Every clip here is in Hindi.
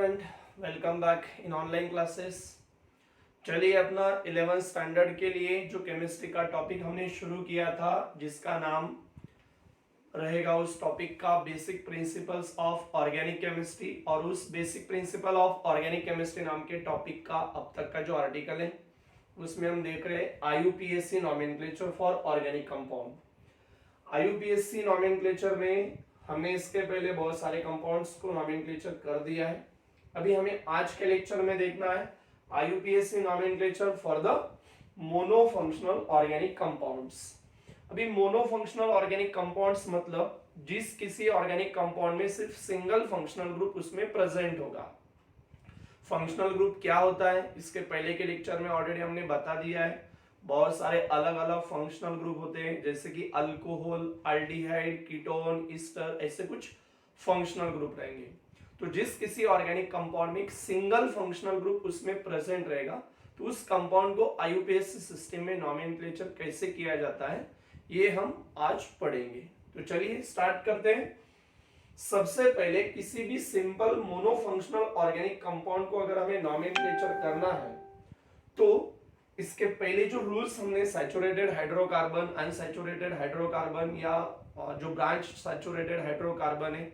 Student, welcome back in online classes. चलिए अपना 11th स्टैंडर्ड के लिए जो केमिस्ट्री का टॉपिक हमने शुरू किया था, जिसका नाम रहेगा उस टॉपिक का basic principles of organic chemistry, और उस basic principle of organic chemistry नाम के टॉपिक का अब तक का जो आर्टिकल है उसमें हम देख रहे हैं IUPAC nomenclature for organic compound. IUPAC nomenclature में हमने इसके पहले बहुत सारे कंपाउंड्स को नॉमेनक्लेचर कर दिया है। अभी हमें आज के लेक्चर में देखना है IUPAC nomenclature for the monofunctional organic compounds. अभी मोनोफंक्शनल ऑर्गेनिक कंपाउंड्स मतलब जिस किसी ऑर्गेनिक कंपाउंड में सिर्फ सिंगल फंक्शनल ग्रुप उसमें प्रेजेंट होगा। फंक्शनल ग्रुप क्या होता है इसके पहले के लेक्चर में ऑलरेडी हमने बता दिया है। बहुत सारे अलग अलग फंक्शनल ग्रुप होते हैं, जैसे कि अल्कोहल, अल्डिहाइड, कीटोन, ईस्टर, ऐसे कुछ फंक्शनल ग्रुप रहेंगे। तो जिस किसी ऑर्गेनिक कंपाउंड में एक सिंगल फंक्शनल ग्रुप उसमें प्रेजेंट रहेगा तो उस कंपाउंड को IUPAC सिस्टम में नॉमेनक्लेचर कैसे किया जाता है ये हम आज पढ़ेंगे। तो चलिए स्टार्ट करते हैं। सबसे पहले किसी भी सिंपल मोनोफंक्शनल ऑर्गेनिक कंपाउंड को अगर हमें नॉमेनक्लेचर करना है तो इसके पहले जो रूल्स हमने सैचुरेटेड हाइड्रोकार्बन, अनसैचुरेटेड हाइड्रोकार्बन या जो ब्रांच सैचुरेटेड हाइड्रोकार्बन है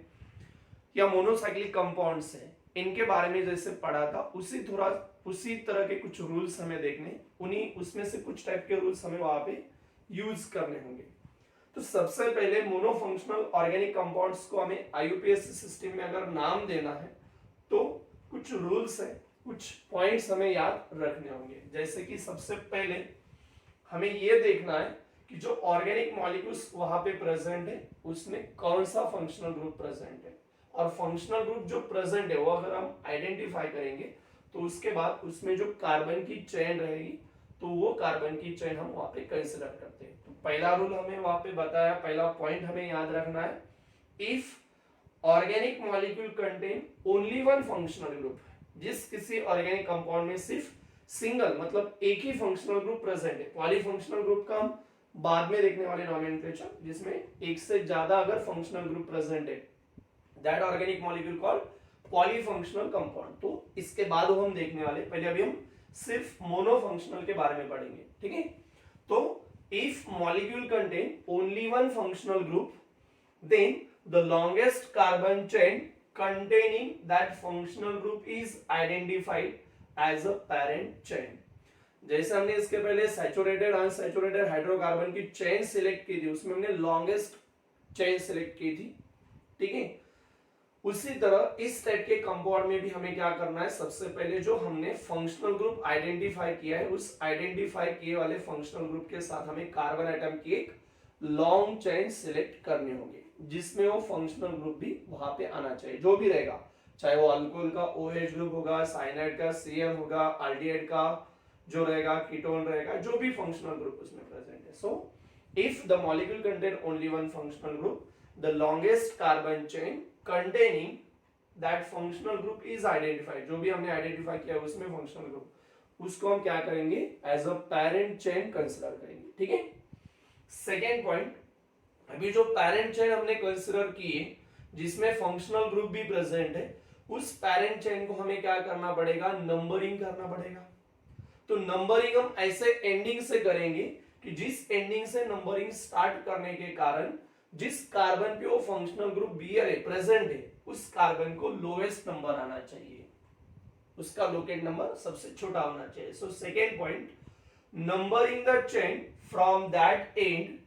या मोनोसाइक्लिक कंपाउंड्स है, इनके बारे में जैसे पढ़ा था उसी तरह के कुछ रूल्स हमें देखने, उन्हीं उसमें से कुछ टाइप के रूल्स हमें वहां पे यूज करने होंगे। तो सबसे पहले मोनोफंक्शनल ऑर्गेनिक कंपाउंड्स को हमें IUPAC सिस्टम में अगर नाम देना है तो कुछ रूल्स है, कुछ पॉइंट्स हमें याद रखने होंगे। जैसे कि सबसे पहले हमें यह देखना है कि जो ऑर्गेनिक मॉलिक्यूल्स वहां पे प्रेजेंट है उसमें कौन सा फंक्शनल ग्रुप प्रेजेंट है, और फंक्शनल ग्रुप जो प्रेजेंट है वो अगर हम आइडेंटिफाई करेंगे तो उसके बाद उसमें जो कार्बन की चेन रहेगी तो वो कार्बन की चेन हम वहां पे कंसीडर करते हैं। तो पहला रूल हमें वहां पे बताया, पहला पॉइंट हमें याद रखना है, if organic molecule contain only one functional group, जिस किसी ऑर्गेनिक कंपाउंड में सिर्फ सिंगल मतलब एक ही फंक्शनल ग्रुप प्रेजेंट है। पॉलीफंक्शनल ग्रुप का हम बाद में देखने वाले नॉमेनक्लेचर, जिसमें एक से ज्यादा अगर फंक्शनल ग्रुप प्रेजेंट है, that organic molecule called polyfunctional compound. तो इसके बाद हम देखने वाले, पहले अभी हम सिर्फ मोनोफंक्शनल के बारे में पढ़ेंगे, ठीक है। तो if molecule contain only one functional group then the longest carbon chain containing that functional group is identified as a parent chain। जैसे हमने इसके पहले सैचुरेटेड अनसैचुरेटेड हाइड्रोकार्बन की चेन सिलेक्ट की थी, उसमें हमने लॉन्गेस्ट चेन सिलेक्ट की थी, ठीक है। उसी तरह इस टाइप के कंपाउंड में भी हमें क्या करना है, सबसे पहले जो हमने फंक्शनल ग्रुप आइडेंटिफाई किया है उस आइडेंटिफाई किए वाले फंक्शनल ग्रुप के साथ हमें कार्बन एटम की एक लॉन्ग चेन सिलेक्ट करनी होगी, जिसमें वो फंक्शनल ग्रुप भी वहां पे आना चाहिए। जो भी रहेगा, चाहे वो अल्कोहल का OH ग्रुप होगा, साइनाइड का CN होगा, अल्डिहाइड का जो रहेगा कीटोन रहेगा, जो भी फंक्शनल ग्रुप उसमें प्रेजेंट है। So if the molecule contain only one functional group, the longest carbon chain containing that functional group is identified, जो भी हमने आइडेंटिफाई किया है उसमें फंक्शनल ग्रुप, उसको हम क्या करेंगे, as a parent chain consider करेंगे, ठीक है। सेकेंड पॉइंट, अभी जो पेरेंट चेन हमने कंसीडर की है जिसमें फंक्शनल ग्रुप भी प्रेजेंट है, उस पेरेंट चेन को हमें क्या करना पड़ेगा, नंबरिंग करना पड़ेगा। तो नंबरिंग हम ऐसे एंडिंग से करेंगे कि जिस एंडिंग से नंबरिंग स्टार्ट करने के कारण जिस कार्बन पे वो फंक्शनल ग्रुप Br प्रेजेंट है उस कार्बन को लोएस्ट नंबर आना चाहिए, उसका लोकेट नंबर सबसे छोटा होना चाहिए। So second point, numbering the chain from that and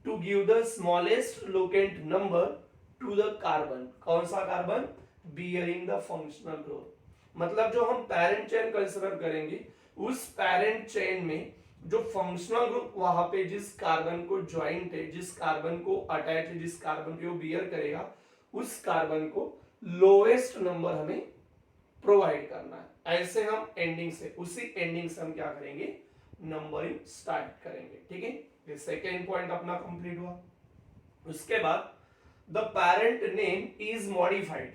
to give the smallest locate number to the carbon। कौन सा carbon, bearing the functional group। मतलब जो हम पेरेंट चेन कंसीडर करेंगे उस पेरेंट चेन में जो फंक्शनल ग्रुप वहां पे जिस कार्बन को ज्वाइंट है, जिस कार्बन को अटैच है, जिस कार्बन पे वो बियर करेगा, उस कार्बन को लोएस्ट नंबर हमें प्रोवाइड करना है। ऐसे हम एंडिंग से, उसी एंडिंग से हम क्या करेंगे, नंबरिंग स्टार्ट करेंगे, ठीक है। ये सेकेंड पॉइंट अपना कंप्लीट हुआ। उसके बाद the parent name is modified,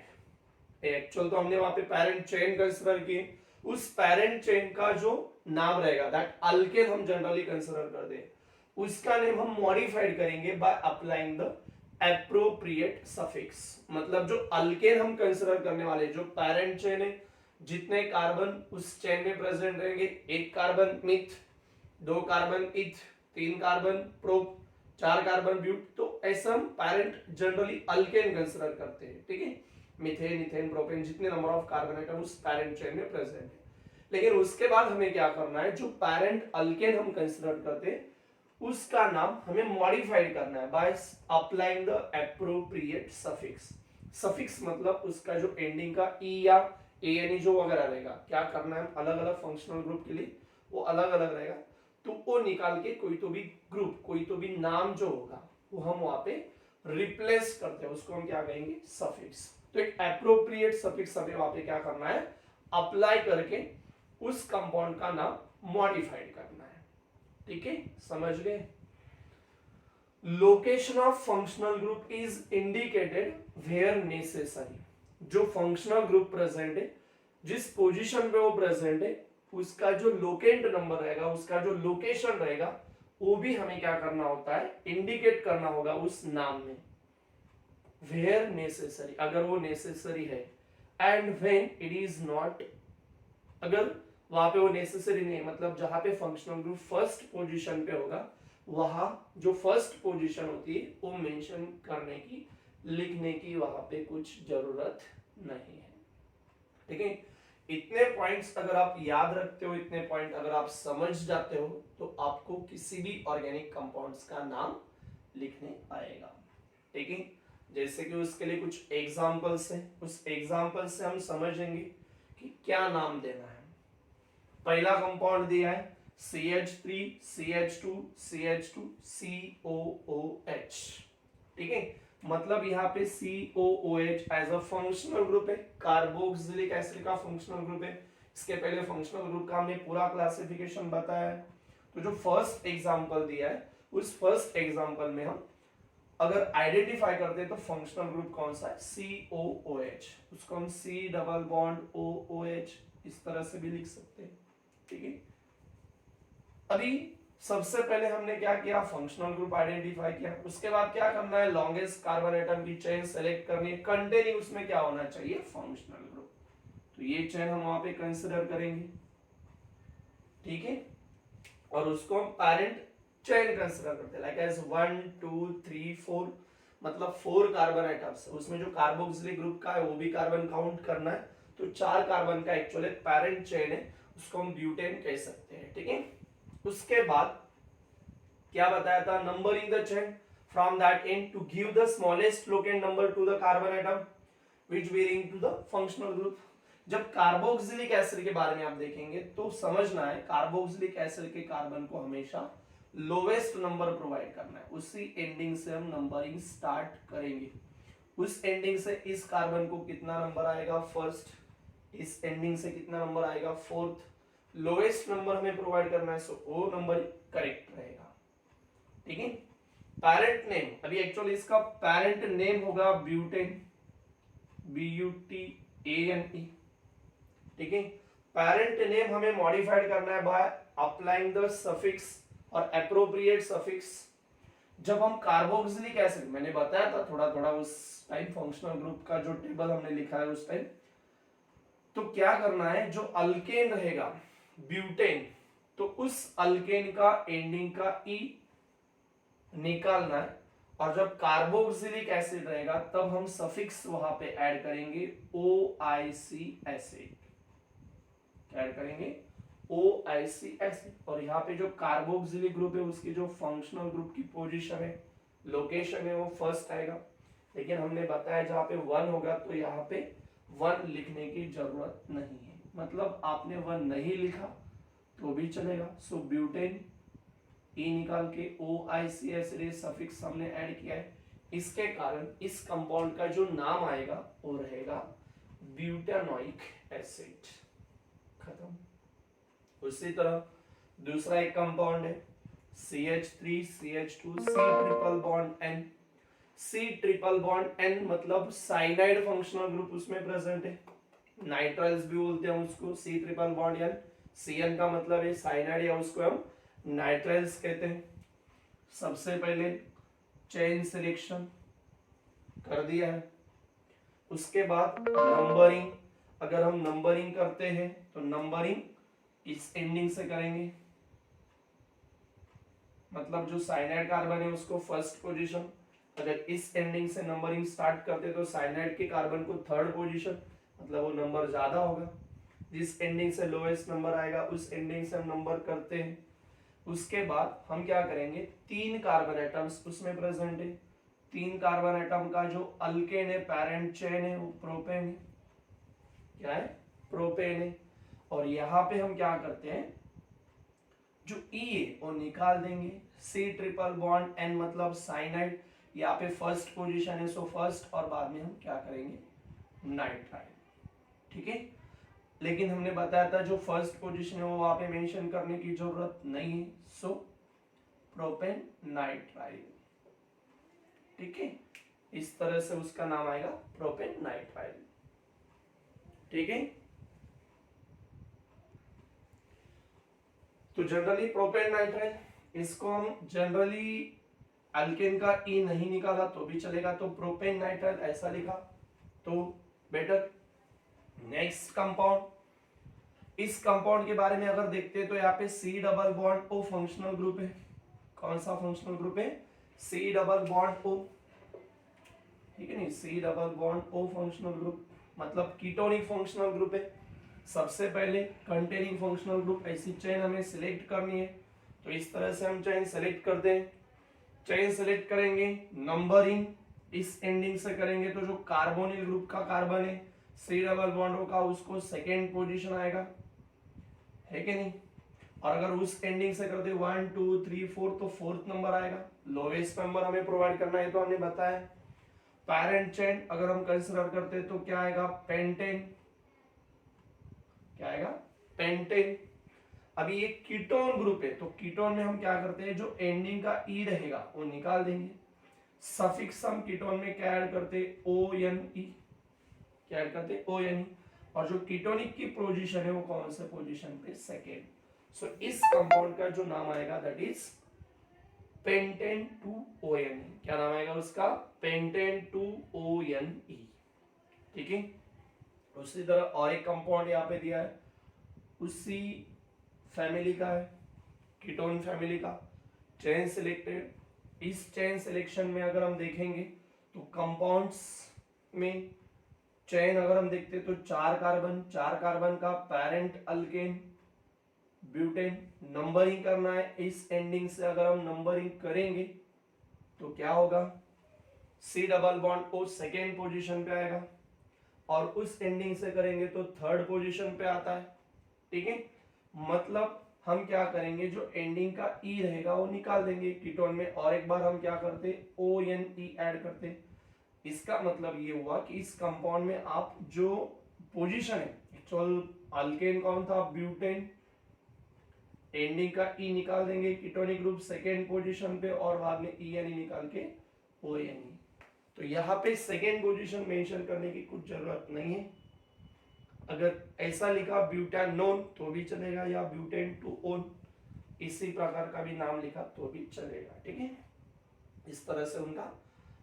actual तो हमने वहां पे पेरेंट चेन कंसीडर की, उस पेरेंट चेन का जो नाम रहेगा, दैट अल्केन हम जनरली कंसीडर कर दे, उसका नेम हम मॉडिफाइड करेंगे by applying the appropriate suffix, मतलब जो अल्केन हम कंसिडर करने वाले, जो पेरेंट चेन है, जितने कार्बन उस चेन में प्रेजेंट रहेंगे, एक कार्बन मिथ, दो कार्बन इथ, तीन कार्बन प्रोप, चार कार्बन ब्यूट, तो ऐसा हम पेरेंट जनरली अल्केन कंसिडर करते हैं, ठीक है। मीथेन, इथेन, प्रोपेन, जितने नंबर ऑफ कार्बन एटम उस पेरेंट चेन में प्रेजेंट है। लेकिन उसके बाद हमें क्या करना है, जो पेरेंट अल्केन हम कंसिडर करते हैं उसका नाम हमें मॉडिफाइड करना है by applying the appropriate suffix. Suffix मतलब उसका जो एंडिंग का ई या एन जो वगैरह रहेगा, क्या करना है, अलग अलग फंक्शनल ग्रुप के लिए वो अलग अलग रहेगा, तो वो निकाल के कोई तो भी ग्रुप, कोई तो भी नाम जो होगा वो हम वहां पे रिप्लेस करते हैं, उसको हम क्या कहेंगे, सफिक्स। तो एक एप्रोप्रिएट सफिक्स हमें वहां पे क्या करना है, अप्लाई करके उस कंपाउंड का नाम मॉडिफाइड करना है, ठीक है, समझ गए। Location of functional group is indicated where necessary, जो फंक्शनल ग्रुप प्रेजेंट है, जिस पोजीशन पे वो प्रेजेंट है, उसका जो लोकेंट नंबर रहेगा, उसका जो लोकेशन रहेगा, वो भी हमें क्या करना होता है, इंडिकेट करना होगा उस नाम में, वेयर नेसेसरी, अगर वो नेसेसरी है, and when it is not, अगर वहां पे वो नेसेसरी नहीं, मतलब जहां पे फंक्शनल ग्रुप फर्स्ट पोजीशन पे होगा, वहां जो फर्स्ट पोजीशन होती है वो मेंशन करने की, लिखने की वहां पे कुछ जरूरत नहीं है, ठीक है। इतने पॉइंट्स अगर आप याद रखते हो, इतने पॉइंट अगर आप समझ जाते हो, तो आपको किसी भी ऑर्गेनिक कंपाउंड्स का नाम लिखने आएगा, ठीक है। जैसे कि उसके लिए कुछ एग्जांपल्स हैं, उस एग्जांपल से हम समझेंगे कि क्या नाम देना है। पहला कंपाउंड दिया है CH3 CH2 CH2 COOH, ठीक है, मतलब यहाँ पे COOH as a functional group है, कार्बोक्सिलिक एसिड का फंक्शनल ग्रुप है। इसके पहले फंक्शनल ग्रुप का हमने पूरा क्लासिफिकेशन बताया है। तो जो फर्स्ट एग्जांपल दिया है, उस फर्स्ट एग्जांपल में हम अगर आइडेंटिफाई करते हैं तो फंक्शनल ग्रुप कौन सा है, COOH, उसको हम C डबल बॉन्ड OOH इस तरह से भी लिख सकते हैं, ठीक है। अभी सबसे पहले हमने क्या किया, फंक्शनल ग्रुप आइडेंटिफाई किया, उसके बाद क्या करना है, लॉन्गेस्ट कार्बन एटम की चेन सेलेक्ट करनी है, कंटेनिंग उसमें क्या होना चाहिए, फंक्शनल ग्रुप, तो ये चेन हम वहां पे कंसिडर करेंगे, ठीक है। और उसको हम पेरेंट चेन कंसिडर करते हैं, लाइक एज 1 2 3 4, मतलब 4 कार्बन एटम्स, उसमें जो कार्बोक्सिलिक ग्रुप का है वो भी कार्बन काउंट करना है, तो 4 कार्बन का एक्चुअली पेरेंट चेन है, उसको हम ब्यूटेन कह सकते हैं, ठीक है। उसके बाद क्या बताया था, numbering the chain from that end to give the smallest locant number to the carbon atom which belong to the functional group. जब कार्बोक्सिलिक एसिड के बारे में आप देखेंगे तो समझना है, कार्बोक्सिलिक एसिड के कार्बन को हमेशा लोवेस्ट नंबर प्रोवाइड करना है, उसी एंडिंग से हम नंबरिंग स्टार्ट करेंगे। उस एंडिंग से इस कार्बन को कितना नंबर आएगा, फर्स्ट, इस एंडिंग से कितना नंबर आएगा, फोर्थ, लोएस्ट नंबर हमें प्रोवाइड करना है, सो वो नंबर करेक्ट रहेगा, ठीक है। पेरेंट नेम, अभी एक्चुअली इसका पेरेंट नेम होगा ब्यूटेन, BUTANE, ठीक है। पेरेंट नेम हमें मॉडिफाइड करना है बाय अप्लाइंग द सफिक्स और एप्रोप्रिएट सफिक्स। जब हम कार्बोक्सिलिक एसिड, मैंने बताया था थोड़ा थोड़ा उस टाइम फंक्शनल ग्रुप का जो टेबल हमने लिखा है उस टाइम, तो क्या करना है, जो अल्केन रहेगा ब्यूटेन, तो उस अल्केन का एंडिंग का ई निकालना है, और जब कार्बोक्सिलिक एसिड रहेगा तब हम सफिक्स वहां पे ऐड करेंगे OIC एसिड, ऐड करेंगे OIC एसिड, और यहाँ पे जो कार्बोक्सिलिक ग्रुप है उसकी जो फंक्शनल ग्रुप की पोजीशन है, लोकेशन है, वो फर्स्ट आएगा, लेकिन हमने बताया जहाँ पे 1 होगा तो यहाँ पे 1 लिखने की जरूरत नहीं है, मतलब आपने 1 नहीं लिखा तो भी चलेगा। सो ब्यूटेन ई निकाल के OIC एसिड सफिक्स हमने ऐड किया है, इसके कारण इस कंपाउंड का जो नाम आएगा वो रहेगा ब्यूटानोइक एसिड, खत्म। उसी तरह दूसरा एक कंपाउंड है CH3 CH2 C triple bond N, C triple bond N मतलब साइनाइड फंक्शनल ग्रुप उसमें प्रेजेंट है, नाइट्राइल्स भी बोलते हैं उसको, C triple bond N, CN का मतलब है साइनाइड, या उसको हम नाइट्राइल्स कहते हैं। सबसे पहले चेन सिलेक्शन, कर दिया है। उसके बाद नंबरिंग, अगर हम नंबरिंग करते हैं तो नंबरिंग इस एंडिंग से करेंगे, मतलब जो साइनाइड कार्बन है उसको फर्स्ट पोजीशन, अगर इस एंडिंग से नंबरिंग स्टार्ट करते तो साइनाइड के कार्बन को थर्ड पोजीशन, मतलब वो नंबर ज्यादा होगा। जिस एंडिंग से लोएस्ट नंबर आएगा उस एंडिंग से हम नंबर करते हैं। उसके बाद हम क्या करेंगे, 3 कार्बन एटम्स उसमें प्रेजेंट है, 3 कार्बन एटम का जो अल्केन है, पैरेंट चेन है, वो प्रोपेन है। क्या है? प्रोपेन है। और यहाँ पे हम क्या करते हैं, जो ई है वो निकाल देंगे, सी ट्रिपल बॉन्ड एन मतलब साइनाइड, यहाँ पे फर्स्ट पोजीशन है सो फर्स्ट, और बाद में हम क्या करेंगे, नाइट्राइल। ठीक है, लेकिन हमने बताया था जो फर्स्ट पोजीशन है वो वहां पे मेंशन करने की जरूरत नहीं है, सो प्रोपेन नाइट्राइल। ठीक है, इस तरह से उसका नाम आएगा प्रोपेन नाइट्राइल। ठीक है, तो जनरली प्रोपेन नाइट्राइल, इसको हम जनरली अल्केन का ई नहीं निकाला तो भी चलेगा, तो प्रोपेन नाइट्राइल ऐसा लिखा तो बेटर। नेक्स्ट कंपाउंड, इस कंपाउंड के बारे में अगर देखते हैं तो यहाँ पे C double bond O functional group है। कौन सा फंक्शनल ग्रुप है? C double bond O. ठीक है नहीं, C double bond O functional group मतलब कीटोनिक फंक्शनल ग्रुप है। सबसे पहले कंटेनिंग फंक्शनल ग्रुप, ऐसी चेन हमें सिलेक्ट करनी है, तो इस तरह से हम चेन सेलेक्ट करते हैं। चेन सेलेक्ट करेंगे, नंबरिंग इस एंडिंग से करेंगे, तो जो कार्बोनिल ग्रुप का कार्बन है सी डबल बॉन्ड का, उसको सेकेंड पोजीशन आएगा, है कि नहीं। और अगर उस एंडिंग से करते 1 2 3 4 तो फोर्थ नंबर आएगा। लोएस्ट नंबर हमें प्रोवाइड करना है, तो हमने बताया। पैरेंट चेन अगर हम कंसीडर करते तो क्या आएगा, पेंटेन। क्या आएगा? पेंटेन। अभी ये कीटोन ग्रुप है, तो कीटोन में हम क्या करते हैं, जो एंडिंग का ई रहेगा वो निकाल देंगे। सफिक्स हम कीटोन में क्या ऐड करते, ओ एन ई। क्या ऐड करते, ओ एन ई। और जो कीटोनिक की पोजीशन है वो कौन से पोजीशन पे, सेकेंड। सो इस कंपाउंड का जो नाम आएगा दैट इज पेंटेन 2ONE। क्या नाम आएगा उसका, पेंटेन 2ONE। ठीक है, उसी तरह और एक कंपाउंड यहाँ पे दिया है, उसी फैमिली का है, कीटोन फैमिली का, चेन सिलेक्टेड। इस चेन सिलेक्शन में अगर हम देखेंगे तो कंपाउंड्स में चेन अगर हम देखते तो 4 कार्बन, 4 कार्बन का पैरेंट अल्केन ब्यूटेन। नंबरिंग करना है, इस एंडिंग से अगर हम नंबरिंग करेंगे तो क्या होगा, C double bond O second position पे आएगा, और उस एंडिंग से करेंगे तो थर्ड पोजीशन पे आता है। ठीक है, मतलब हम क्या करेंगे, जो एंडिंग का ई रहेगा वो निकाल देंगे कीटोन में, और एक बार हम क्या करते, ONE ऐड करते। इसका मतलब ये हुआ कि इस कंपाउंड में आप जो पोजीशन है, एक्चुअल अल्केन कौन था, ब्यूटेन, एंडिंग का ई निकाल देंगे कीटोनिक ग्रुप सेकेंड पोजीशन पे, और बाद में ENE निकाल के ONE। तो यहाँ पे सेकेंड पोजीशन मेंशन करने की कुछ जरूरत नहीं है। अगर ऐसा लिखा ब्यूटानोन तो भी चलेगा, या ब्यूटेन 2ON इसी प्रकार का भी नाम लिखा तो भी चलेगा। ठीक है, इस तरह से उनका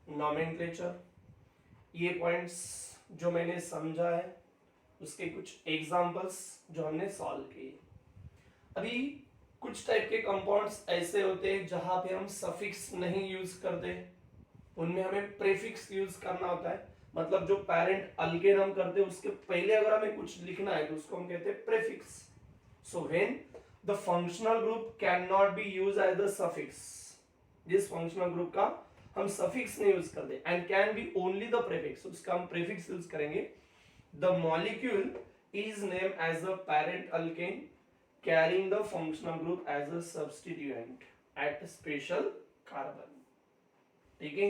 नॉमेनक्लेचर। ये पॉइंट्स जो मैंने समझा है उसके कुछ एग्जांपल्स जो हमने सॉल्व किए। अभी कुछ टाइप के कंपाउंड्स ऐसे होते हैं जहां पे हम सफिक्स नहीं यूज करते, उनमें हमें प्रीफिक्स यूज करना होता है। मतलब जो पैरेंट अल्केन हम करते हैं उसके पहले अगर हमें कुछ लिखना है तो उसको हम कहते हैं prefix. So when the functional group can not be use as the suffix, जिस फंक्शनल ग्रुप का हम सफिक्स नहीं यूज करते, and can be only the prefix, उसका हम प्रीफिक्स यूज करेंगे। The molecule is name as the parent alkane carrying the functional group as a substituent at special carbon। ठीक है,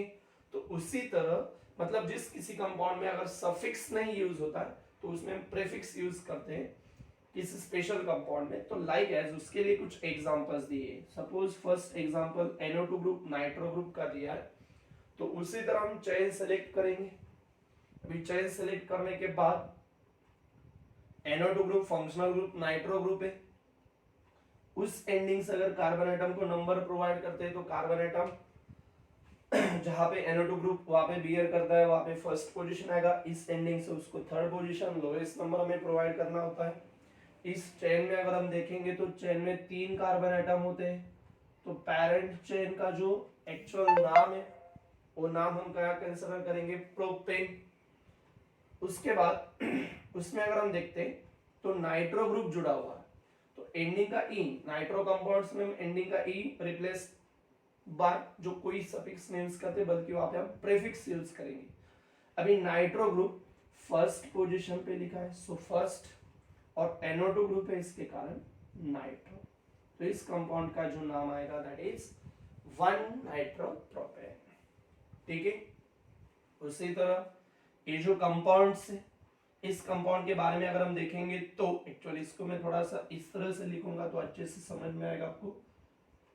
तो उसी तरह मतलब जिस किसी कंपाउंड में अगर सफिक्स नहीं यूज होता है तो उसमें हम प्रीफिक्स यूज करते हैं किसी स्पेशल कंपाउंड में। तो लाइक एज उसके लिए कुछ एग्जांपल्स दिए, suppose first example NO2 group nitro group का दिया है, तो उसी तरह हम चेन सेलेक्ट करेंगे। अभी चेन सेलेक्ट करने के बाद NO2 group functional group nitro group है, उस एंडिंग से अगर कार्बन एटम को नंबर प्रोवाइड करते हैं तो कार्बन एटम जहाँ पे NO2 ग्रुप वहाँ पे बियर करता है वहाँ पे फर्स्ट पोजीशन आएगा, इस एंडिंग से उसको थर्ड पोजीशन लोएस्ट नंबर हमें प्रोवाइड करना होता है। इस चेन में अगर हम देखेंगे तो चेन में 3 कार्बन एटम होते हैं, तो पेरेंट चेन का जो एक्चुअल नाम है वो नाम हम क्या कंसीडर करेंगे, प्रोपेन। उसके बाद उसमें अगर हम देखते हैं तो नाइट्रो ग्रुप जुड़ा हुआ है, तो एंडिंग का ई, नाइट्रो कंपाउंड्स में एंडिंग का ई रिप्लेस बाय जो कोई सफिक्स नहीं यूज करते बल्कि वहां पे हम प्रीफिक्स यूज करेंगे। अभी नाइट्रो ग्रुप फर्स्ट पोजीशन पे लिखा है, सो फर्स्ट, और NO2 ग्रुप है इसके कारण नाइट्रो, तो इस कंपाउंड का जो नाम आएगा दैट इज 1 नाइट्रोप्रोपेन। ठीक है, उसी तरह ये जो कंपाउंड्स है, इस कंपाउंड के बारे में अगर हम देखेंगे तो एक्चुअली इसको मैं थोड़ा सा इस तरह से लिखूंगा तो अच्छे से समझ में आएगा आपको।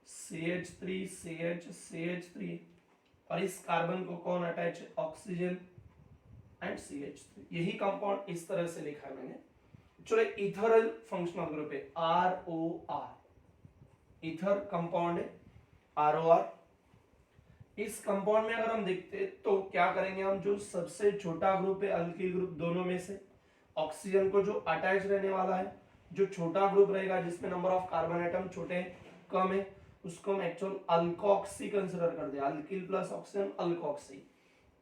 CH3 CH CH3, और इस कार्बन को कौन अटैच है, ऑक्सीजन एंड CH3। यही कंपाउंड इस तरह से लिखा है मैंने। चलो इथरल फंक्शनल ग्रुप है ROR, इथर कंपाउंड है ROR। इस कंपाउंड में अगर हम देखते हैं तो क्या करेंगे, हम जो सबसे छोटा ग्रुप है अल्किल ग्रुप, दोनों में से ऑक्सीजन को जो अटैच रहने वाला है, जो छोटा ग्रुप रहेगा जिसमें नंबर ऑफ कार्बन एटम छोटे कम है, उसको हम एक्चुअल अल्कोक्सी कंसीडर कर दे, अल्किल प्लस ऑक्सीजन अल्कोक्सी।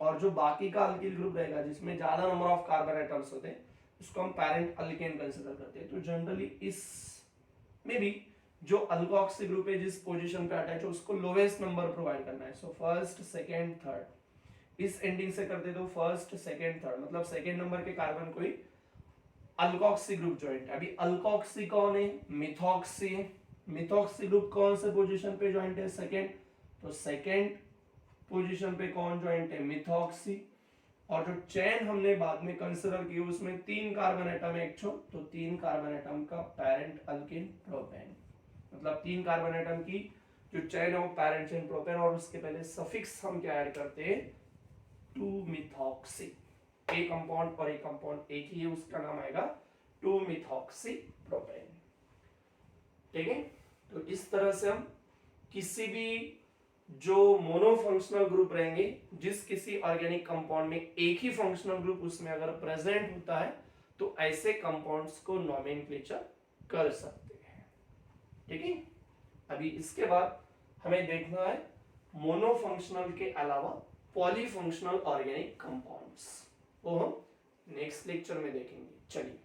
और जो बाकी का अल्किल ग्रुप रहेगा जिसमें ज्यादा नंबर ऑफ कार्बन एटम्स होते हैं उसको हम पैरेंट अल्केन कंसीडर करते हैं। तो जनरली इस में भी जो अल्कोक्सी ग्रुप है जिस पोजीशन पे अटैच है उसको लोवेस्ट नंबर प्रोवाइड करना है, सो फर्स्ट सेकंड थर्ड। इस एंडिंग से करते तो फर्स्ट सेकंड थर्ड, मतलब सेकंड नंबर के कार्बन को ही अल्कोक्सी ग्रुप ज्वाइंट है। अभी अल्कोक्सी कौन है, मिथॉक्सी है। मिथॉक्सी ग्रुप कौन से पोजीशन पे ज्वाइंट है, सेकंड, तो सेकंड पोजीशन पे कौन ज्वाइंट है, मिथॉक्सी। और जो चेन हमने बाद में कंसीडर की उसमें 3 कार्बन एटम है एक्चुअल, तो 3 कार्बन एटम का पैरेंट अल्किन प्रोपेन, मतलब 3 कार्बन एटम की जो चेन है वो पैरेंट चेन प्रोपेन, और उसके पहले सफिक्स हम क्या ऐड करते हैं, 2 मिथॉक्सी। एक कंपाउंड और एक कंपाउंड एक ही है, उसका नाम आएगा 2 मिथॉक्सी प्रोपेन। ठीक है, तो इस तरह से हम किसी भी जो मोनोफंक्शनल ग्रुप रहेंगे, जिस किसी ऑर्गेनिक कंपाउंड में एक ही फंक्शनल ग्रुप उसमें अगर प्रेजेंट होता है तो ऐसे कंपाउंड्स को नोमेनक्लेचर कर सकते हैं। ठीक है, अभी इसके बाद हमें देखना है मोनोफंक्शनल के अलावा पॉलीफंक्शनल ऑर्गेनिक कंपाउंड्स, वो हम नेक्स्ट लेक्चर में देखेंगे। चलिए।